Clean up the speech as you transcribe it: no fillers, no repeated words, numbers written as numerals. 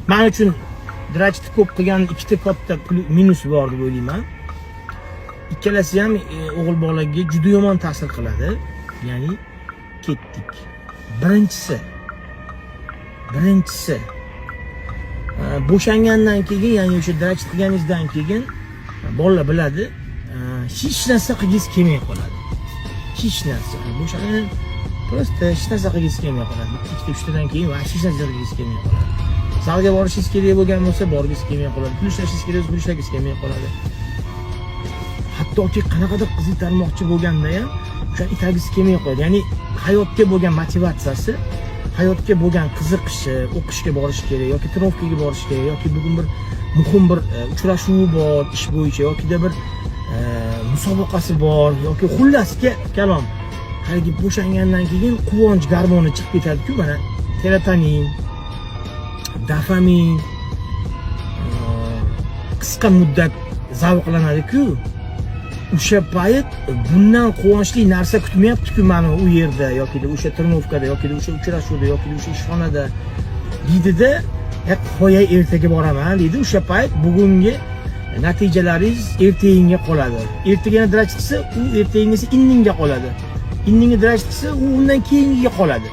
Men uchun Drachitni ko'p qilgan ikkita katta minus bor deb o'ylayman. Ikkalasi ham o'g'il bolaga juda yomon ta'sir qiladi. Ya'ni ketdik. Birinchisi bo'shangandan keyin, ya'ni o'sha Drachit qilganingizdan keyin bolalar biladi, hech narsa qilgis kelmay qoladi. Hech narsa. Bo'shangan prosta hech narsa qilgis kelmay qoladi. Ikkita uchtadan keyin hech narsa qilgis kelmay qoladi. Zalga borishingiz kerak bo'lgan bo'lsa, borgis kelmay qoladi. Pul ishlashingiz kerak bo'lsa, pul ishlagis kelmay qoladi. Hattoki qanaqadir qiz itarmoqchi bo'lganda ham o'sha itagis kelmay qoladi. Ya'ni hayotga bo'lgan motivatsiyasi, hayotga bo'lgan qiziqishi, o'qishga borish kerak yoki trenirovkaga borish kerak yoki bugun bir muhim bir uchrashuvi bor ish bo'yicha yoki bir musobaqasi bor yoki xullasga kalom. Haligi bo'shangandan keyin quvonch gormoni chiqib ketadi-ku, mana serotonin, dopamin, qisqa muddat zavqlanadi-ku. O'sha payt bundan quvonchli narsa kutmayapti-ku mana u yerda yoki o'sha trenirovkada yoki o'sha uchrashuvda yoki o'sha ishxonada deydida, qo'yay ertaga boraman deydi. O'sha payt bugungi natijalaringiz ertagingga qoladi. Ertaga Drachitsa u ertagingizga indinga qoladi. Indinga Drachitsa u undan keyingiga qoladi.